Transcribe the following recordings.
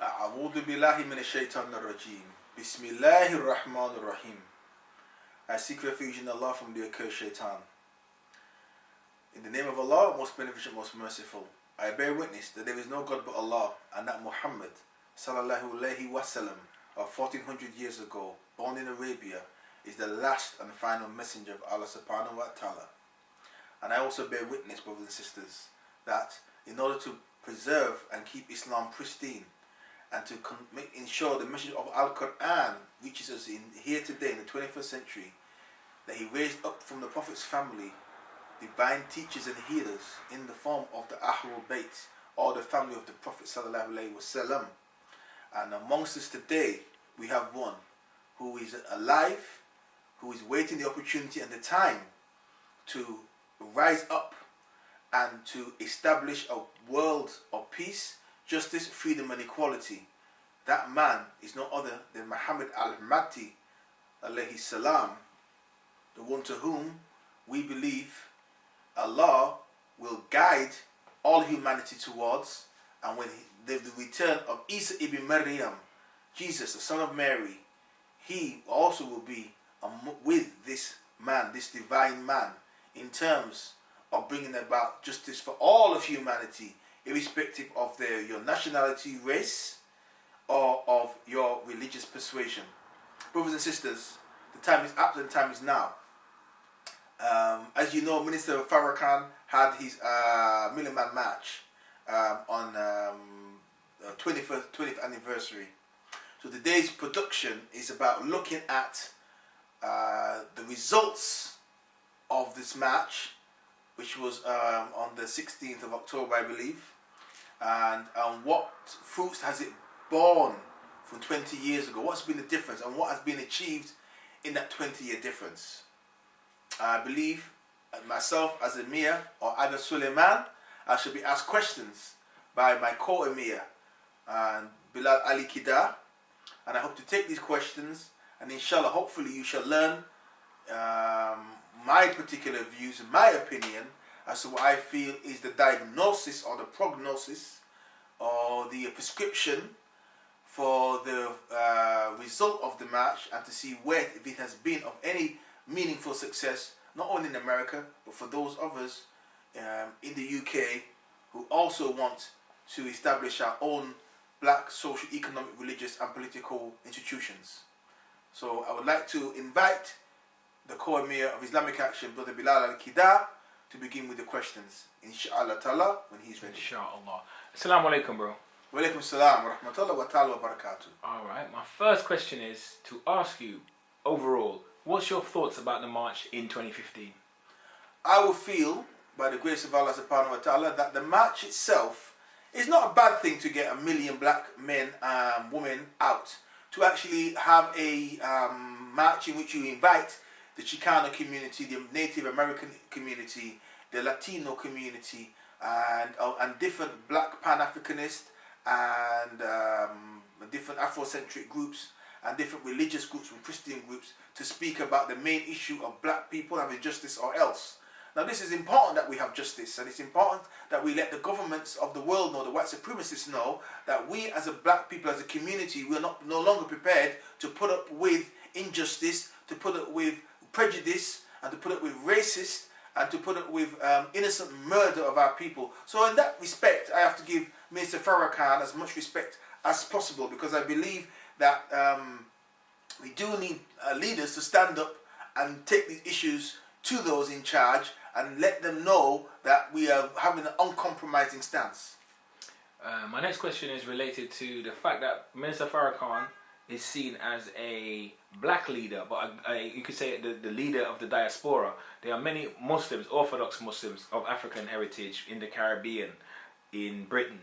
أعوذ بالله من الشيطان الرجيم. بسم الله الرحمن الرحيم. I seek refuge in Allah from the accursed shaitan. In the name of Allah, most beneficent, most merciful. I bear witness that there is no God but Allah, and that Muhammad sallallahu alaihi wasallam of 1400 years ago, born in Arabia, is the last and final messenger of Allah subhanahu wa ta'ala. And I also bear witness, brothers and sisters, that in order to preserve and keep Islam pristine, and to ensure the message of Al-Quran reaches us in here today in the 21st century, that he raised up from the Prophet's family divine teachers and healers in the form of the Ahlul Bayt, or the family of the Prophet sallallahu alaihi wasallam. And amongst us today, we have one who is alive, who is waiting the opportunity and the time to rise up and to establish a world of peace, justice, freedom and equality. That man is no other than Muhammad al-Mahdi alayhi salam, the one to whom we believe Allah will guide all humanity towards, and when the return of Isa ibn Maryam, Jesus the son of Mary, he also will be with this man, this divine man, in terms of bringing about justice for all of humanity, irrespective of your nationality, race, or of your religious persuasion. Brothers and sisters, the time is up and the time is now. As you know, Minister Farrakhan had his Million Man March on 20th anniversary. So today's production is about looking at the results of this march, which was on the 16th of October, I believe, and what fruits has it borne from 20 years ago. What's been the difference and what has been achieved in that 20-year difference? I believe myself as Emir or Ada Suleiman, I should be asked questions by my co-Emir and Bilal Ali Kida, and I hope to take these questions, and inshallah, hopefully you shall learn my particular views and my opinion as to what I feel is the diagnosis or the prognosis or the prescription for the result of the march, and to see where, if it has been of any meaningful success, not only in America but for those of us in the UK who also want to establish our own black social, economic, religious and political institutions. So I would like to invite the co-emir of Islamic Action, Brother Bilal Al-Kida, to begin with the questions, inshallah ta'ala, when he's ready. Inshallah. Assalamu alaikum, bro. Wa alaikum assalam wa rahmatullahi wa ta'ala wa barakatuh. Alright, my first question is to ask you, overall, what's your thoughts about the march in 2015? I will feel, by the grace of Allah subhanahu wa ta'ala, that the march itself is not a bad thing to get 1 million black men and women out, to actually have a march in which you invite the Chicano community, the Native American community, the Latino community, and different black Pan-Africanist and different Afrocentric groups and different religious groups and Christian groups to speak about the main issue of black people having justice or else. Now this is important that we have justice, and it's important that we let the governments of the world know, the white supremacists know, that we as a black people, as a community, we're no longer prepared to put up with injustice, to put up with prejudice, and to put up with racist, and to put up with innocent murder of our people. So in that respect, I have to give Minister Farrakhan as much respect as possible, because I believe that we do need leaders to stand up and take these issues to those in charge and let them know that we are having an uncompromising stance. My next question is related to the fact that Minister Farrakhan is seen as a black leader, but you could say the leader of the diaspora. There are many Muslims, Orthodox Muslims of African heritage in the Caribbean, in Britain,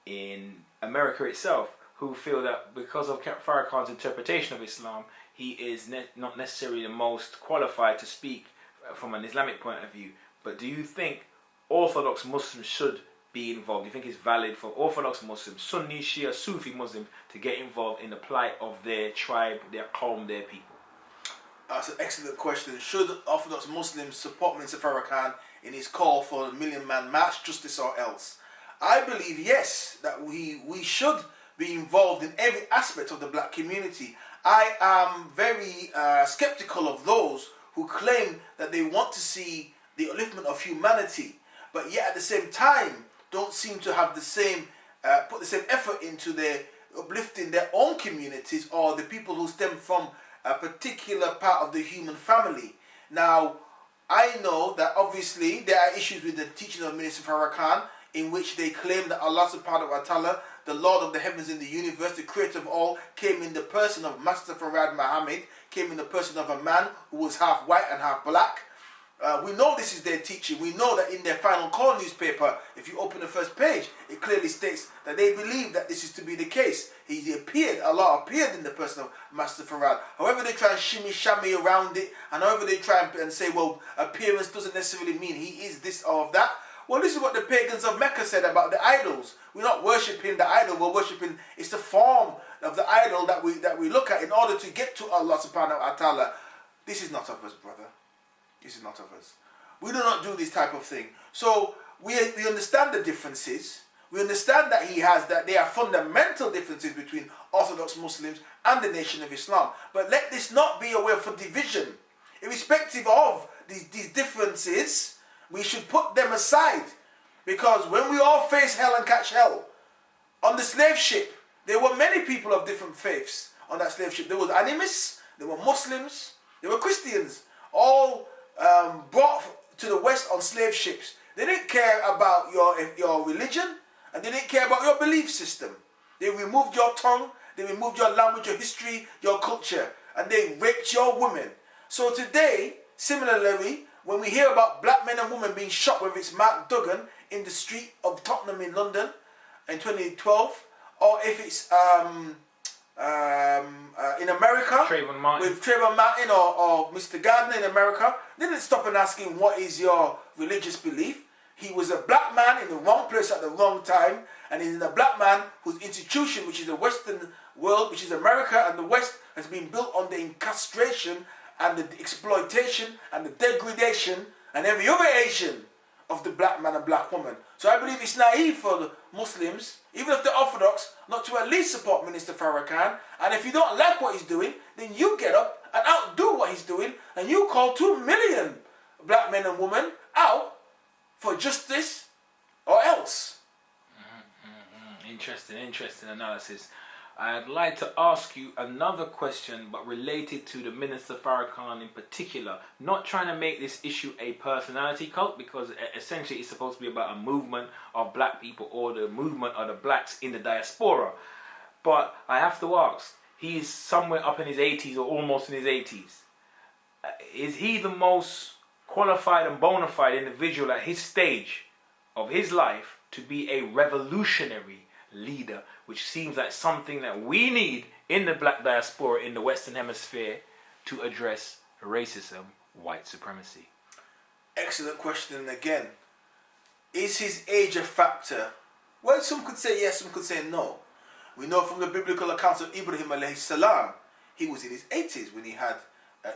in America itself, who feel that because of Farrakhan's interpretation of Islam, he is not necessarily the most qualified to speak from an Islamic point of view. But do you think Orthodox Muslims should be involved? Do you think it's valid for Orthodox Muslims, Sunni, Shia, Sufi Muslims, to get involved in the plight of their tribe, their qawm, their people? That's an excellent question. Should Orthodox Muslims support Minister Farrakhan in his call for the Million Man March, justice or else? I believe yes, that we should be involved in every aspect of the black community. I am very skeptical of those who claim that they want to see the upliftment of humanity, but yet at the same time don't seem to have the same put the same effort into their uplifting their own communities or the people who stem from a particular part of the human family. Now, I know that obviously there are issues with the teaching of Minister Farrakhan, in which they claim that Allah subhanahu wa ta'ala, the Lord of the heavens and the universe, the creator of all, came in the person of Master Farad Muhammad, came in the person of a man who was half white and half black. We know this is their teaching. We know that in their Final Call newspaper, if you open the first page, it clearly states that they believe that this is to be the case. Allah appeared in the person of Master Farad. However they try and shimmy around it, and however they try and say, well, appearance doesn't necessarily mean he is this or that. Well, this is what the pagans of Mecca said about the idols. We're not worshipping the idol, we're worshipping, it's the form of the idol that we look at in order to get to Allah subhanahu wa ta'ala. This is not of us, brother. This is not of us. We do not do this type of thing. So we understand the differences. We understand that there are fundamental differences between Orthodox Muslims and the Nation of Islam. But let this not be a way for division. Irrespective of these differences, we should put them aside. Because when we all face hell and catch hell, on the slave ship, there were many people of different faiths on that slave ship. There was animists, there were Muslims, there were Christians, all brought to the West on slave ships. They didn't care about your religion, and they didn't care about your belief system. They removed your tongue, they removed your language, your history, your culture, and they raped your women. So today, similarly, when we hear about black men and women being shot, whether it's Mark Duggan in the street of Tottenham in London in 2012, or if it's in America with Trayvon Martin or Mr. Gardner in America, they didn't stop and ask him, what is your religious belief? He was a black man in the wrong place at the wrong time, and he's a black man whose institution, which is the Western world, which is America and the West, has been built on the incastration and the exploitation and the degradation and every other Asian of the black man and black woman. So I believe it's naive for the Muslims, even if they're Orthodox, not to at least support Minister Farrakhan. And if you don't like what he's doing, then you get up and outdo what he's doing, and you call 2 million black men and women out for justice or else. Interesting analysis. I'd like to ask you another question, but related to the Minister Farrakhan in particular. Not trying to make this issue a personality cult, because essentially it's supposed to be about a movement of black people or the movement of the blacks in the diaspora. But I have to ask, he is somewhere up in his 80s or almost in his 80s. Is he the most qualified and bona fide individual at his stage of his life to be a revolutionary leader, which seems like something that we need in the black diaspora in the Western Hemisphere to address racism, white supremacy? Excellent question again. Is his age a factor? Well, some could say yes, some could say no. We know from the biblical accounts of Ibrahim alayhi salam, he was in his 80s when he had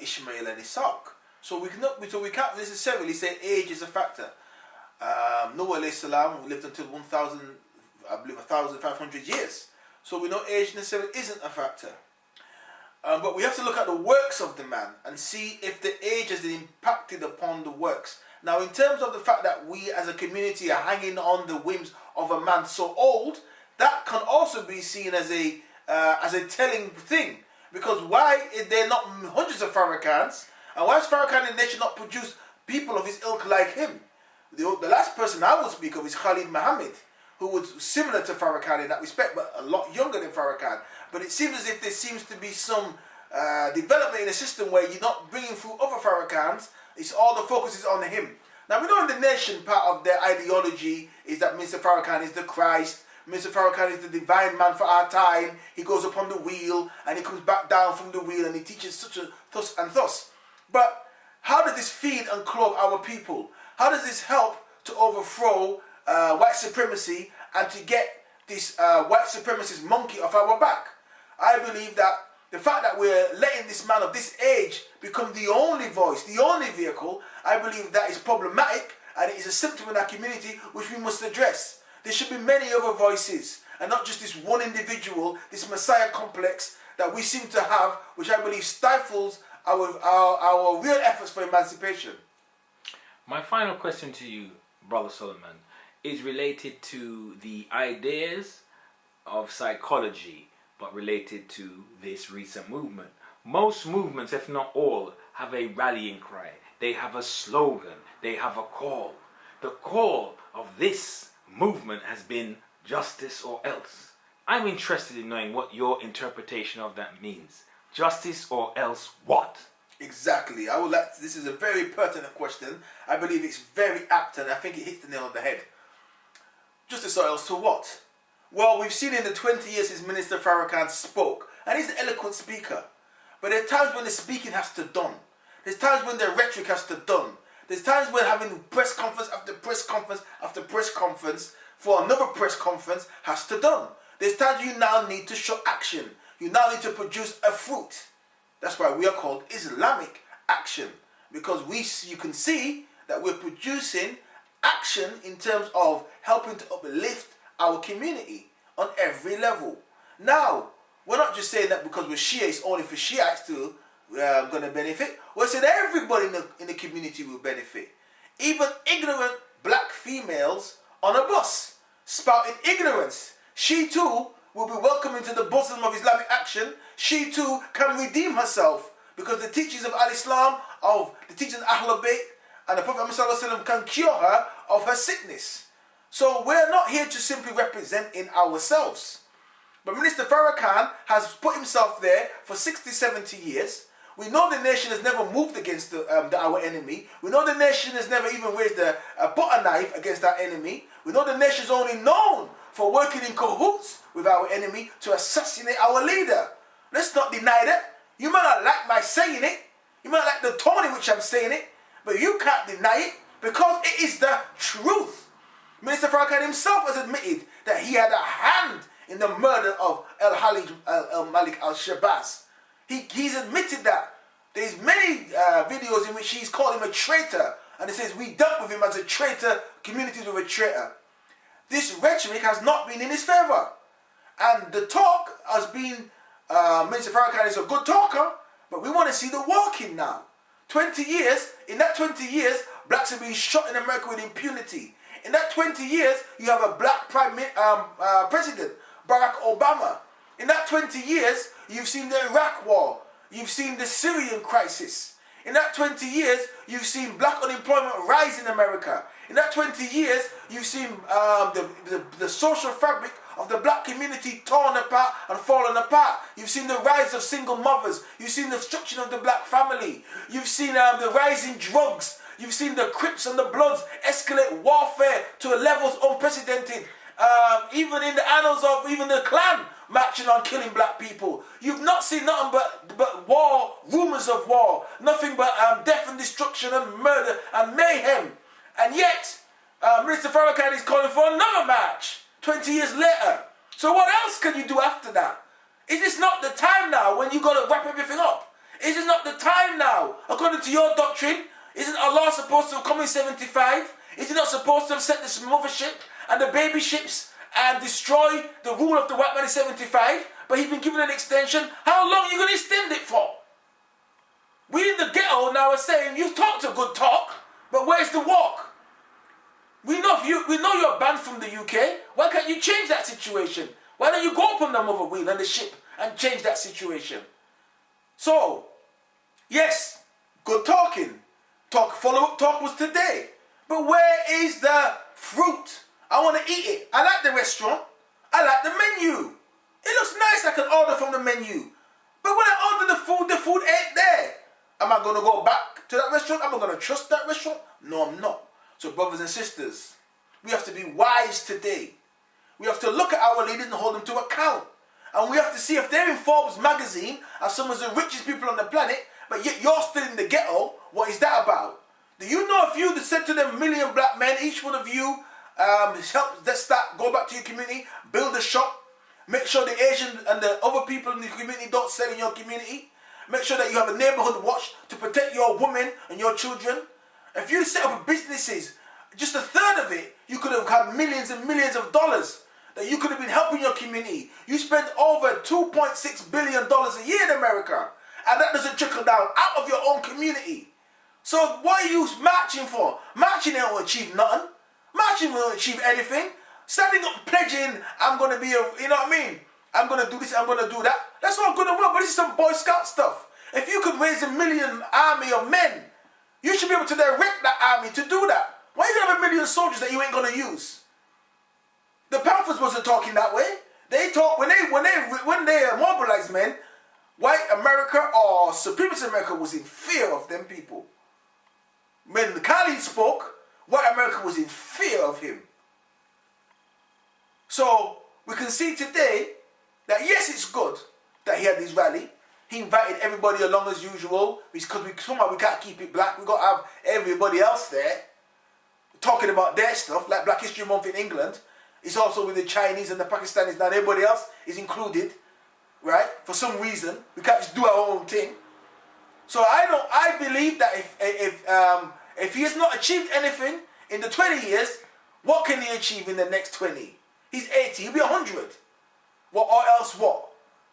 Ishmael and Isaac. So we can't necessarily say age is a factor. Noah alayhi salam lived until 1,500 years. So we know age necessarily isn't a factor. But we have to look at the works of the man and see if the age has impacted upon the works. Now, in terms of the fact that we as a community are hanging on the whims of a man so old, that can also be seen as a telling thing. Because why is there not hundreds of Farrakhans? And why has Farrakhan and nation not produced people of his ilk like him? The last person I will speak of is Khalid Muhammad, who was similar to Farrakhan in that respect, but a lot younger than Farrakhan. But it seems as if there seems to be some development in the system where you're not bringing through other Farrakhans. It's all the focus is on him. Now we know in the nation, part of their ideology is that Mr. Farrakhan is the Christ. Mr. Farrakhan is the divine man for our time. He goes upon the wheel and he comes back down from the wheel and he teaches such a thus and thus. But how does this feed and clothe our people? How does this help to overthrow white supremacy and to get this white supremacist monkey off our back? I believe that the fact that we're letting this man of this age become the only voice, the only vehicle, I believe that is problematic, and it is a symptom in our community which we must address. There should be many other voices, and not just this one individual, this Messiah complex that we seem to have, which I believe stifles our real efforts for emancipation. My final question to you, Brother Solomon, is related to the ideas of psychology, but related to this recent movement. Most movements, if not all, have a rallying cry. They have a slogan. They have a call. The call of this movement has been justice or else. I'm interested in knowing what your interpretation of that means. Justice or else what? Exactly. This is a very pertinent question. I believe it's very apt, and I think it hits the nail on the head. Justice or else to what? Well, we've seen in the 20 years since Minister Farrakhan spoke, and he's an eloquent speaker. But there are times when the speaking has to done. There's times when the rhetoric has to done. There's times when having press conference after press conference after press conference for another press conference has to done. There's times you now need to show action. You now need to produce a fruit. That's why we are called Islamic action, because you can see that we're producing action in terms of helping to uplift our community on every level. Now, we're not just saying that because we're Shia, it's only for Shiites to going to benefit. We're saying everybody in the community will benefit. Even ignorant black females on a bus spouting ignorance. She too will be welcome into the bosom of Islamic action. She too can redeem herself, because the teachings of Al-Islam, of the teachings of Ahlul Bayt and the Prophet Muhammad can cure her of her sickness. So we're not here to simply represent in ourselves. But Minister Farrakhan has put himself there for 60, 70 years. We know the nation has never moved against our enemy. We know the nation has never even raised a butter knife against our enemy. We know the nation is only known for working in cahoots with our enemy to assassinate our leader. Let's not deny that. You might not like my saying it. You might not like the tone in which I'm saying it. But you can't deny it, because it is the truth. Minister Farrakhan himself has admitted that he had a hand in the murder of Malik al-Shabazz. He's admitted that. There's many videos in which he's called him a traitor, and it says we dealt with him as a traitor, communities with a traitor. This rhetoric has not been in his favour, and the talk has been, Minister Farrakhan is a good talker, but we want to see the walking now. 20 years, in that 20 years, blacks have been shot in America with impunity. In that 20 years, you have a black president, Barack Obama. In that 20 years, you've seen the Iraq war. You've seen the Syrian crisis. In that 20 years, you've seen black unemployment rise in America. In that 20 years, you've seen the social fabric of the black community torn apart and fallen apart. You've seen the rise of single mothers. You've seen the destruction of the black family. You've seen the rise in drugs. You've seen the Crips and the Bloods escalate warfare to levels unprecedented. Even in the annals of even the Klan marching on killing black people. You've not seen nothing but war, rumours of war. Nothing but death and destruction and murder and mayhem. And yet, Minister Farrakhan is calling for another march 20 years later. So what else can you do after that? Is this not the time now when you got to wrap everything up? Is this not the time now, according to your doctrine? Isn't Allah supposed to have come in 75? Is he not supposed to have set this mothership and the baby ships and destroy the rule of the white man in 75? But he's been given an extension. How long are you going to extend it for? We in the ghetto now are saying, you've talked a good talk, but where's the walk? We know you're banned from the UK. Why can't you change that situation? Why don't you go up on the mother wheel and the ship and change that situation? So, yes, good talking. Follow-up talk was today. But where is the fruit? I want to eat it. I like the restaurant. I like the menu. It looks nice. I can order from the menu. But when I order the food ain't there. Am I going to go back to that restaurant? Am I going to trust that restaurant? No, I'm not. So brothers and sisters, we have to be wise today. We have to look at our leaders and hold them to account. And we have to see if they're in Forbes magazine as some of the richest people on the planet, but yet you're still in the ghetto, what is that about? Do you know if you said to them, million black men, each one of you, go back to your community, build a shop, make sure the Asian and the other people in the community don't sell in your community, make sure that you have a neighborhood watch to protect your women and your children. If you set up businesses, just a third of it, you could have had millions and millions of dollars. that you could have been helping your community. You spend over $2.6 billion a year in America, and that doesn't trickle down out of your own community. So what are you marching for? Marching ain't going to achieve nothing. Marching won't achieve anything. Standing up pledging, I'm going to be a, you know what I mean? I'm going to do this, I'm going to do that. That's all good and well, but this is some Boy Scout stuff. If you could raise 1 million army of men, you should be able to direct that army to do that. Why you going to have 1 million soldiers that you ain't going to use? The Panthers wasn't talking that way. They talk when they mobilized men, white America or supremacist America was in fear of them people. When Khalid spoke, white America was in fear of him. So we can see today that yes, it's good that he had this rally. He invited everybody along as usual because somehow we can't keep it black. We got to have everybody else there talking about their stuff, like Black History Month in England. It's also with the Chinese and the Pakistanis. Now everybody else is included, right? For some reason, we can't just do our own thing. So I believe that if he has not achieved anything in the 20 years, what can he achieve in the next 20? He's 80, he'll be 100. What or else what?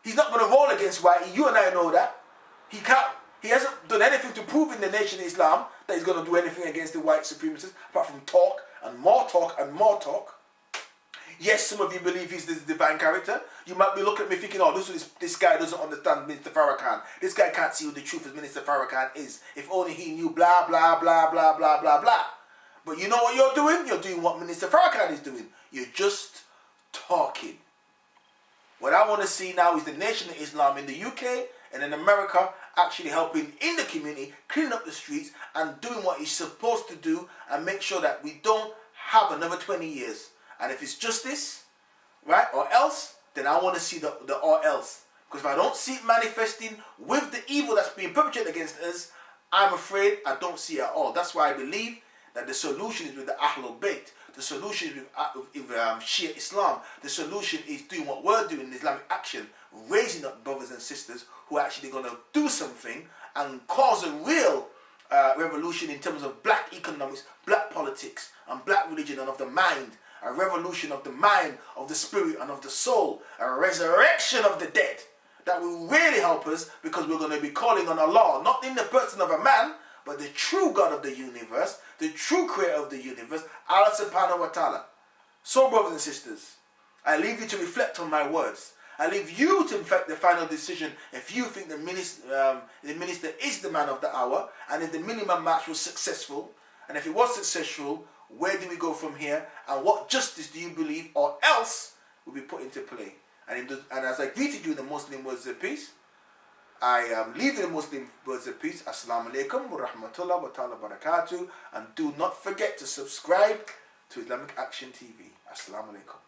He's not going to roll against white. You and I know that. He hasn't done anything to prove in the Nation of Islam that he's going to do anything against the white supremacists, apart from talk and more talk and more talk. Yes, some of you believe he's this divine character. You might be looking at me thinking, oh, this guy doesn't understand Minister Farrakhan. This guy can't see who the truth of Minister Farrakhan is. If only he knew blah, blah, blah, blah, blah, blah, blah. But you know what you're doing? You're doing what Minister Farrakhan is doing. You're just talking. What I want to see now is the Nation of Islam in the UK and in America actually helping in the community, cleaning up the streets and doing what he's supposed to do and make sure that we don't have another 20 years. And if it's justice, right, or else, then I want to see the or else. Because if I don't see it manifesting with the evil that's being perpetrated against us, I'm afraid I don't see it at all. That's why I believe that the solution is with the Ahlul Bayt. The solution is with Shia Islam. The solution is doing what we're doing in Islamic Action, raising up brothers and sisters who are actually going to do something and cause a real revolution in terms of black economics, black politics, and black religion and of the mind. A revolution of the mind, of the spirit, and of the soul. A resurrection of the dead. That will really help us because we're going to be calling on Allah, not in the person of a man, but the true God of the universe, the true creator of the universe, Allah subhanahu wa ta'ala. So, brothers and sisters, I leave you to reflect on my words. I leave you to make the final decision if you think the minister is the man of the hour, and if the minimum march was successful, and if it was successful, where do we go from here, and what justice do you believe or else will be put into play? And as I greeted you in the Muslim words of peace, I am leaving the Muslim words of peace. Assalamu alaikum wa rahmatullah wa ta'ala barakatuh. And do not forget to subscribe to Islamic Action TV. Assalamu alaikum.